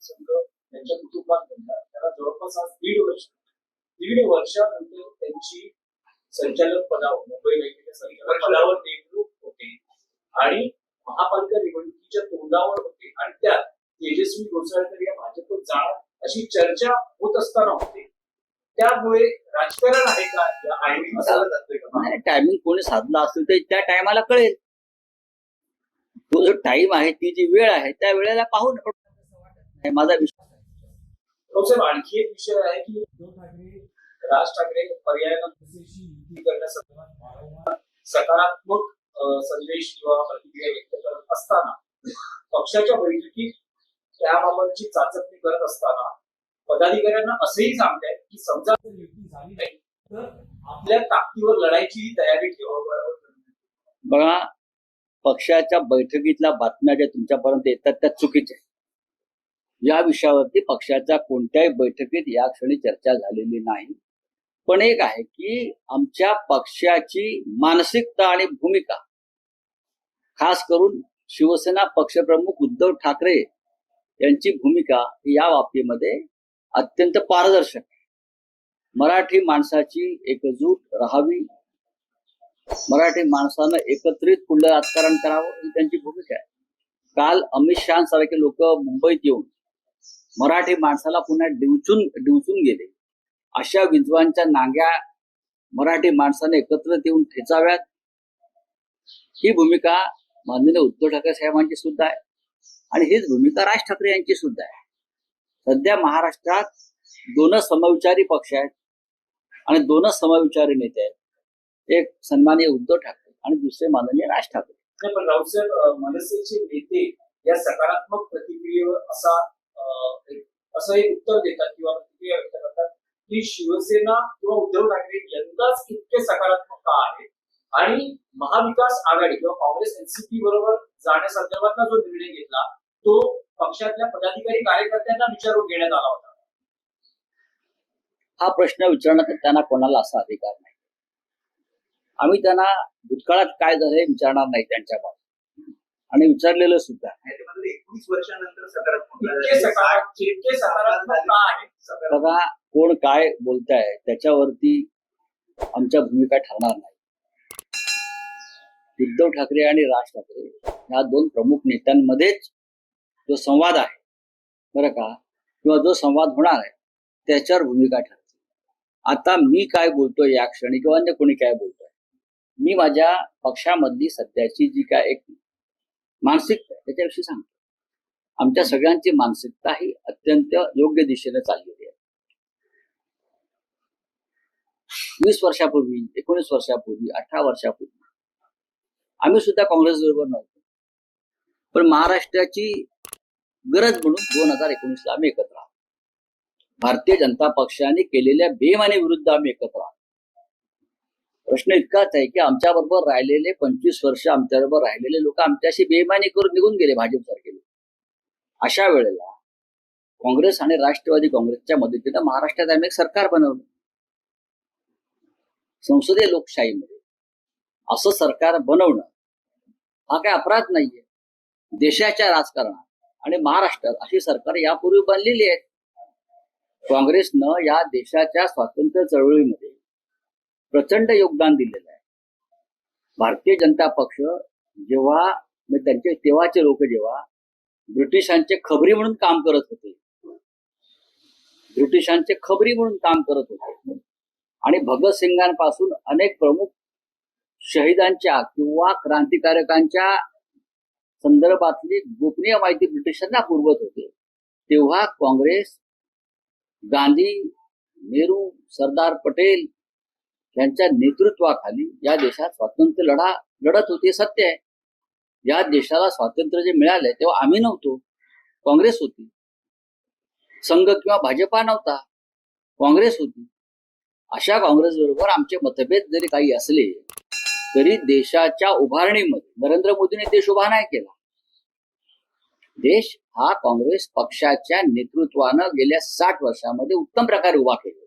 संघ त्यांच्या कुटुंबात बनला. त्याला जवळपास आज दीड वर्षानंतर त्यांची संचालक पदावर मुंबई बँकेच्या संचालक पदावर नेमणूक होते आणि महापालिका निवडणुकीच्या तोंडावर होते आणि त्यात तेजस्वी घोसाळकर या भाजपत जाणार अशी चर्चा होत असताना होते. त्यामुळे राजकारण आहे का या आयडी टायमिंग कोणी साधला असेल तर त्या टायमाला कळेल. तो जो टाइम आहे, ती जी वेळ आहे, त्या वेळेला पाहून माझा विश्वास आहे. साहेब, आणखी एक विषय आहे की उद्धव ठाकरे राज ठाकरे पर्यायानं युती करण्यासंदर्भात वारंवार सकारात्मक संदेश किंवा प्रतिक्रिया व्यक्त करत असताना पक्षाच्या बैठकीत त्याबाबतची चाचपणी करत असताना पदाधिकाऱ्यांना असंही सांगतायत की समजा युती झाली नाही तर आपल्या ताकदीवर लढायची तयारी ठेवावं. बघा, पक्षाच्या बैठकीतल्या बातम्या ज्या तुमच्यापर्यंत येतात त्या चुकीच्या आहेत. या विषयावरती पक्षाच्या कोणत्याही बैठकीत या क्षणी चर्चा झालेली नाही. पण एक आहे की आमच्या पक्षाची मानसिकता आणि भूमिका, खास करून शिवसेना पक्षप्रमुख उद्धव ठाकरे यांची भूमिका या बाबतीमध्ये अत्यंत पारदर्शक आहे. मराठी माणसाची एकजूट राहावी, मराठी माणसानं एकत्रित पुढलं राजकारण करावं ही त्यांची भूमिका आहे. काल अमित शहा सारखे लोक मुंबईत येऊन मराठी माणसाला पुन्हा डिवचून गेले. अशा विद्वांच्या नांग्या मराठी माणसाने एकत्र येऊन ठेचाव्यात, ही भूमिका माननीय उद्धव ठाकरे साहेबांची सुद्धा आहे आणि हीच भूमिका राज ठाकरे यांची सुद्धा आहे. सध्या महाराष्ट्रात दोनच समविचारी पक्ष आहेत आणि दोनच समविचारी नेते आहेत. एक सन्माननीय उद्धव ठाकरे आणि दुसरे माननीय राज ठाकरे. पण राऊतसाहेब, मनसेचे नेते या सकारात्मक प्रतिक्रियेवर असं एक उत्तर देतात किंवा प्रतिक्रिया व्यक्त करतात की शिवसेना किंवा उद्धव ठाकरे यंदाच इतके सकारात्मक का आहे आणि महाविकास आघाडी किंवा काँग्रेस एनसीपी बरोबर जाण्यासंदर्भातला जो निर्णय घेतला तो पक्षातल्या पदाधिकारी कार्यकर्त्यांना विचारून घेण्यात आला होता. हा प्रश्न विचारण्याचा त्यांना कोणाला असा अधिकार नाही. आम्ही त्यांना भूतकाळात काय झालं हे विचारणार नाही त्यांच्या बाबतीत आणि विचारलेलं सुद्धा. 21 वर्षानंतर सकारात्मक का आहे? बघा, कोण काय बोलताय त्याच्यावरती आमच्या भूमिका ठरणार नाही. उद्धव ठाकरे आणि राज ठाकरे या दोन प्रमुख नेत्यांमध्येच जो संवाद आहे, बरं का, किंवा जो संवाद होणार आहे त्याच्यावर भूमिका ठरते. आता मी काय बोलतोय या क्षणी किंवा अन्य कोणी काय बोलतोय, मी माझ्या पक्षामधली सध्याची जी काय एक मानसिकता त्याच्याविषयी सांगतो. आमच्या सगळ्यांची मानसिकता ही अत्यंत योग्य दिशेने चाललेली आहे. 20 वर्षापूर्वी, 19 वर्षापूर्वी, 18 वर्षापूर्वी आम्ही सुद्धा काँग्रेस बरोबर नव्हतो, पण महाराष्ट्राची गरज म्हणून 2019ला आम्ही एकत्र आहोत. भारतीय जनता पक्षाने केलेल्या बेईमानी विरुद्ध आम्ही एकत्र आहोत. प्रश्न इतकाच आहे की आमच्या बरोबर राहिलेले 25 वर्ष आमच्याबरोबर राहिलेले लोक आमच्याशी बेईमानी करून निघून गेले, भाजपसारखे लोक. अशा वेळेला काँग्रेस आणि राष्ट्रवादी काँग्रेसच्या मदतीनं महाराष्ट्रात आम्ही एक सरकार बनवलं. संसदीय लोकशाहीमध्ये असं सरकार बनवणं हा काय अपराध नाहीये. देशाच्या राजकारणात आणि महाराष्ट्रात अशी सरकार यापूर्वी बनलेली आहेत. काँग्रेसनं या देशाच्या स्वातंत्र्य चळवळीमध्ये प्रचंड योगदान दिलेलं आहे. भारतीय जनता पक्ष जेव्हा त्यांचे तेव्हाचे लोक जेव्हा ब्रिटिशांचे खबरी म्हणून काम करत होते आणि भगतसिंगांपासून अनेक प्रमुख शहीदांच्या किंवा क्रांतिकारकांच्या संदर्भातली गोपनीय माहिती ब्रिटिशांना पुरवत होते, तेव्हा काँग्रेस गांधी, नेहरू, सरदार पटेल यांच्या नेतृत्वाखाली या देशात स्वातंत्र्य लढा लढत होते. सत्य आहे, या देशाला स्वातंत्र्य जे मिळालंय तेव्हा आम्ही नव्हतो, काँग्रेस होती. संघ किंवा भाजपा नव्हता, काँग्रेस होती. अशा काँग्रेस बरोबर आमचे मतभेद जरी काही असले तरी देशाच्या उभारणीमध्ये नरेंद्र मोदींनी देश उभा नाही केला. देश हा काँग्रेस पक्षाच्या नेतृत्वानं गेल्या 60 वर्षामध्ये उत्तम प्रकारे उभा केला.